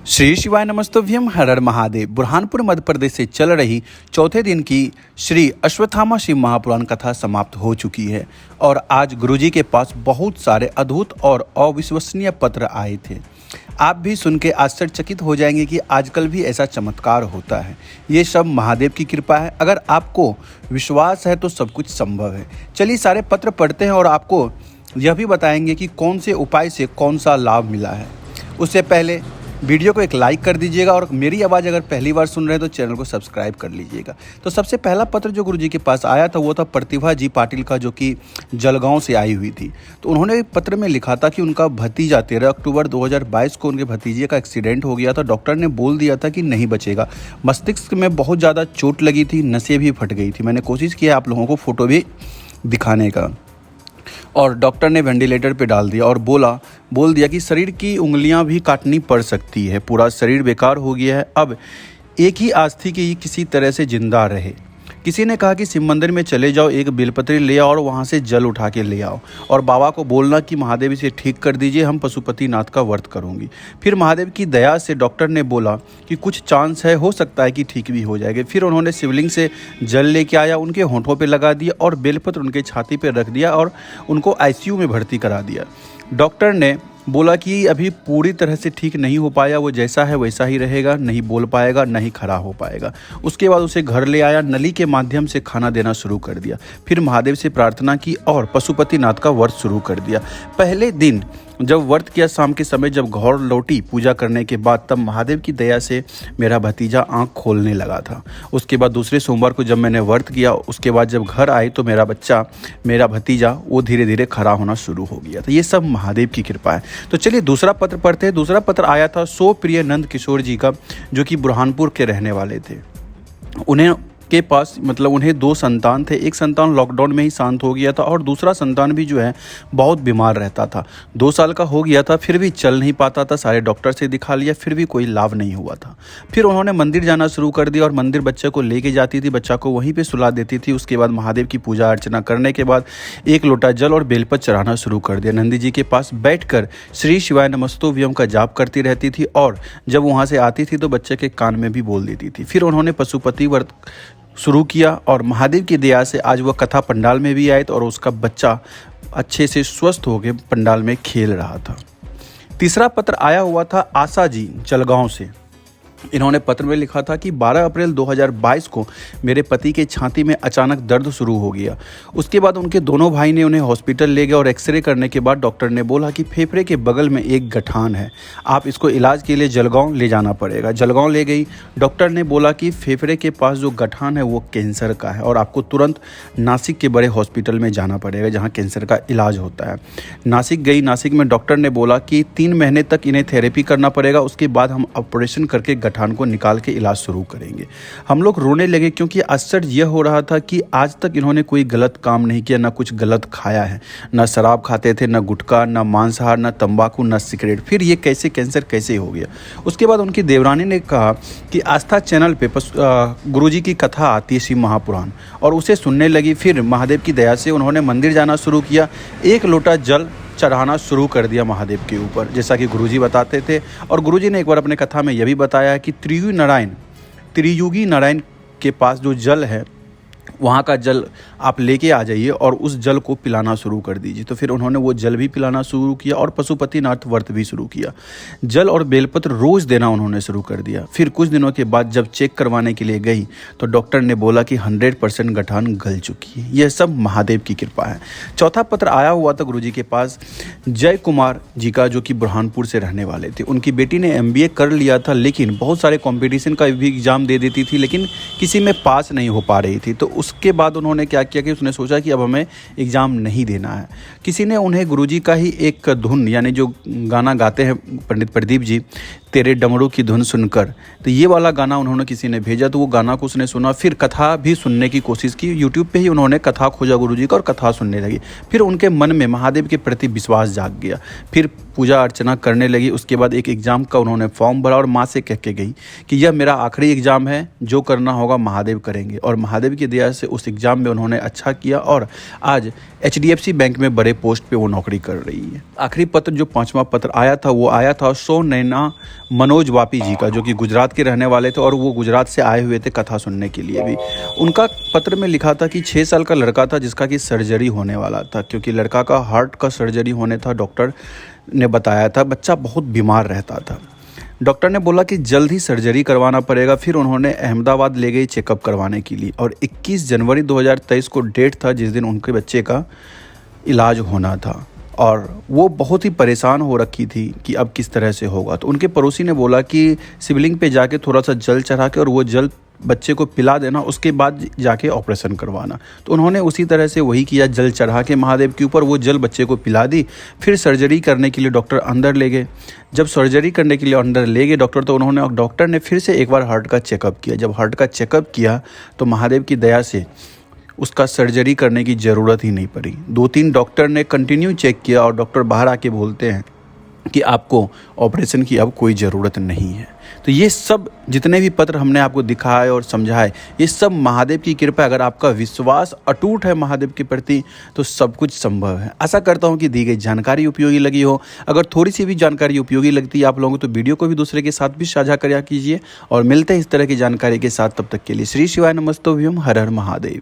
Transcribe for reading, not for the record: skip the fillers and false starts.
श्री शिवाय नमस्तुभ्यम। हर हर महादेव। बुरहानपुर मध्य प्रदेश से चल रही चौथे दिन की श्री अश्वत्थामा शिव महापुराण कथा समाप्त हो चुकी है और आज गुरुजी के पास बहुत सारे अद्भुत और अविश्वसनीय पत्र आए थे। आप भी सुन के आश्चर्यचकित हो जाएंगे कि आजकल भी ऐसा चमत्कार होता है। ये सब महादेव की कृपा है। अगर आपको विश्वास है तो सब कुछ संभव है। चलिए सारे पत्र पढ़ते हैं और आपको यह भी बताएंगे कि कौन से उपाय से कौन सा लाभ मिला है। उससे पहले वीडियो को एक लाइक कर दीजिएगा और मेरी आवाज़ अगर पहली बार सुन रहे हैं तो चैनल को सब्सक्राइब कर लीजिएगा। तो सबसे पहला पत्र जो गुरुजी के पास आया था वो था प्रतिभा जी पाटिल का, जो कि जलगांव से आई हुई थी। तो उन्होंने पत्र में लिखा था कि उनका भतीजा 13 अक्टूबर 2022 को उनके भतीजे का एक्सीडेंट हो गया था। डॉक्टर ने बोल दिया था कि नहीं बचेगा। मस्तिष्क में बहुत ज़्यादा चोट लगी थी, नसें भी फट गई थी। मैंने कोशिश की है आप लोगों को फ़ोटो भी दिखाने का, और डॉक्टर ने वेंटिलेटर पे डाल दिया और बोल दिया कि शरीर की उंगलियां भी काटनी पड़ सकती है। पूरा शरीर बेकार हो गया है। अब एक ही आस थी कि किसी तरह से जिंदा रहे। किसी ने कहा कि शिव मंदिर में चले जाओ, एक बेलपत्री ले आओ और वहाँ से जल उठा के ले आओ और बाबा को बोलना कि महादेव इसे ठीक कर दीजिए, हम पशुपतिनाथ का व्रत करूँगी। फिर महादेव की दया से डॉक्टर ने बोला कि कुछ चांस है, हो सकता है कि ठीक भी हो जाएगा। फिर उन्होंने शिवलिंग से जल लेके आया, उनके होंठों पे लगा दिया और बेलपत्र उनके छाती पे रख दिया और उनको आईसीयू में भर्ती करा दिया। डॉक्टर ने बोला कि अभी पूरी तरह से ठीक नहीं हो पाया, वो जैसा है वैसा ही रहेगा, नहीं बोल पाएगा, नहीं खड़ा हो पाएगा। उसके बाद उसे घर ले आया, नली के माध्यम से खाना देना शुरू कर दिया। फिर महादेव से प्रार्थना की और पशुपतिनाथ का व्रत शुरू कर दिया। पहले दिन जब व्रत किया, शाम के समय जब घर लौटी पूजा करने के बाद, तब महादेव की दया से मेरा भतीजा आंख खोलने लगा था। उसके बाद दूसरे सोमवार को जब मैंने व्रत किया, उसके बाद जब घर आए तो मेरा भतीजा वो धीरे धीरे खड़ा होना शुरू हो गया था। ये सब महादेव की कृपा है। तो चलिए दूसरा पत्र पढ़ते हैं। दूसरा पत्र आया था सो प्रिय नंद किशोर जी का, जो कि बुरहानपुर के रहने वाले थे। उन्हें 2 संतान थे। एक संतान लॉकडाउन में ही शांत हो गया था और दूसरा संतान भी जो है बहुत बीमार रहता था। 2 साल का हो गया था, फिर भी चल नहीं पाता था। सारे डॉक्टर से दिखा लिया, फिर भी कोई लाभ नहीं हुआ था। फिर उन्होंने मंदिर जाना शुरू कर दिया और मंदिर बच्चे को लेके जाती थी, बच्चा को वहीं पर सुला देती थी। उसके बाद महादेव की पूजा अर्चना करने के बाद 1 लोटा जल और बेलपत्र चढ़ाना शुरू कर दिया। नंदी जी के पास बैठकर श्री शिवाय नमस्तुभ्यम का जाप करती रहती थी और जब वहाँ से आती थी तो बच्चे के कान में भी बोल देती थी। फिर उन्होंने पशुपति व्रत शुरू किया और महादेव की दया से आज वह कथा पंडाल में भी आए और उसका बच्चा अच्छे से स्वस्थ होकर पंडाल में खेल रहा था। तीसरा पत्र आया हुआ था आशा जी जलगांव से। इन्होंने पत्र में लिखा था कि 12 अप्रैल 2022 को मेरे पति के छाती में अचानक दर्द शुरू हो गया। उसके बाद उनके दोनों भाई ने उन्हें हॉस्पिटल ले गए और एक्सरे करने के बाद डॉक्टर ने बोला कि फेफड़े के बगल में एक गठान है, आप इसको इलाज के लिए जलगांव ले जाना पड़ेगा। जलगांव ले गई। डॉक्टर ने बोला कि फेफड़े के पास जो गठान है वो कैंसर का है और आपको तुरंत नासिक के बड़े हॉस्पिटल में जाना पड़ेगा जहाँ कैंसर का इलाज होता है। नासिक गई। नासिक में डॉक्टर ने बोला कि 3 महीने तक इन्हें थेरेपी करना पड़ेगा, उसके बाद हम ऑपरेशन करके गठान को निकाल के इलाज शुरू करेंगे। हम लोग रोने लगे क्योंकि आश्चर्य यह हो रहा था कि आज तक इन्होंने कोई गलत काम नहीं किया, ना कुछ गलत खाया है, ना शराब खाते थे, ना गुटखा, ना मांसाहार, ना तंबाकू, ना सिगरेट। फिर ये कैंसर कैसे हो गया। उसके बाद उनकी देवरानी ने कहा कि आस्था चैनल पे गुरुजी की कथा आती है शिव महापुराण, और उसे सुनने लगी। फिर महादेव की दया से उन्होंने मंदिर जाना शुरू किया। 1 लोटा जल चढ़ाना शुरू कर दिया महादेव के ऊपर, जैसा कि गुरुजी बताते थे। और गुरुजी ने एक बार अपने कथा में यह भी बताया कि त्रियुगी नारायण के पास जो जल है वहाँ का जल आप लेके आ जाइए और उस जल को पिलाना शुरू कर दीजिए। तो फिर उन्होंने वो जल भी पिलाना शुरू किया और पशुपतिनाथ व्रत भी शुरू किया। जल और बेलपत्र रोज़ देना उन्होंने शुरू कर दिया। फिर कुछ दिनों के बाद जब चेक करवाने के लिए गई तो डॉक्टर ने बोला कि 100% गठान गल चुकी है। यह सब महादेव की कृपा है। चौथा पत्र आया हुआ था गुरुजी के पास जय कुमार जी का, जो कि बुरहानपुर से रहने वाले थे। उनकी बेटी ने MBA कर लिया था, लेकिन बहुत सारे कॉम्पिटिशन का भी एग्ज़ाम दे देती थी, लेकिन किसी में पास नहीं हो पा रही थी। तो उसके बाद उन्होंने क्या किया कि उसने सोचा कि अब हमें एग्ज़ाम नहीं देना है। किसी ने उन्हें गुरुजी का ही एक धुन, यानी जो गाना गाते हैं पंडित प्रदीप जी, तेरे डमरू की धुन सुनकर, तो ये वाला गाना उन्होंने किसी ने भेजा। तो वो गाना को उसने सुना, फिर कथा भी सुनने की कोशिश की। यूट्यूब पे ही उन्होंने कथा खोजा गुरुजी का और कथा सुनने लगी। फिर उनके मन में महादेव के प्रति विश्वास जाग गया। फिर पूजा अर्चना करने लगी। उसके बाद एक एग्ज़ाम का उन्होंने फॉर्म भरा और माँ से कह के गई कि यह मेरा आखिरी एग्ज़ाम है, जो करना होगा महादेव करेंगे। और महादेव की दया से उस एग्ज़ाम में उन्होंने अच्छा किया और आज HDFC बैंक में बड़े पोस्ट पे वो नौकरी कर रही है। आखिरी पत्र जो 5वां पत्र आया था वो आया था सो नैना मनोज वापी जी का, जो कि गुजरात के रहने वाले थे और वो गुजरात से आए हुए थे कथा सुनने के लिए भी। उनका पत्र में लिखा था कि 6 साल का लड़का था जिसका कि सर्जरी होने वाला था, क्योंकि लड़का का हार्ट का सर्जरी होने था, डॉक्टर ने बताया था। बच्चा बहुत बीमार रहता था। डॉक्टर ने बोला कि जल्द ही सर्जरी करवाना पड़ेगा। फिर उन्होंने अहमदाबाद ले गए चेकअप करवाने के लिए, और 21 जनवरी 2023 को डेट था जिस दिन उनके बच्चे का इलाज होना था। और वो बहुत ही परेशान हो रखी थी कि अब किस तरह से होगा। तो उनके पड़ोसी ने बोला कि शिवलिंग पे जाके थोड़ा सा जल चढ़ा के और वो जल बच्चे को पिला देना, उसके बाद जाके ऑपरेशन करवाना। तो उन्होंने उसी तरह से वही किया, जल चढ़ा के महादेव के ऊपर वो जल बच्चे को पिला दी। फिर सर्जरी करने के लिए डॉक्टर अंदर ले गए। जब सर्जरी करने के लिए अंदर ले गए डॉक्टर, तो डॉक्टर ने फिर से एक बार हार्ट का चेकअप किया। जब हार्ट का चेकअप किया तो महादेव की दया से उसका सर्जरी करने की ज़रूरत ही नहीं पड़ी। 2-3 डॉक्टर ने कंटिन्यू चेक किया और डॉक्टर बाहर आके बोलते हैं कि आपको ऑपरेशन की अब कोई ज़रूरत नहीं है। तो ये सब जितने भी पत्र हमने आपको दिखाए और समझाए, ये सब महादेव की कृपा। अगर आपका विश्वास अटूट है महादेव के प्रति तो सब कुछ संभव है। आशा करता हूँ कि दी गई जानकारी उपयोगी लगी हो। अगर थोड़ी सी भी जानकारी उपयोगी लगती है आप लोगों को, तो वीडियो को भी दूसरे के साथ भी साझा करा कीजिए। और मिलते हैं इस तरह की जानकारी के साथ, तब तक के लिए श्री शिवाय नमस्तोभ्यम, हर हर महादेव।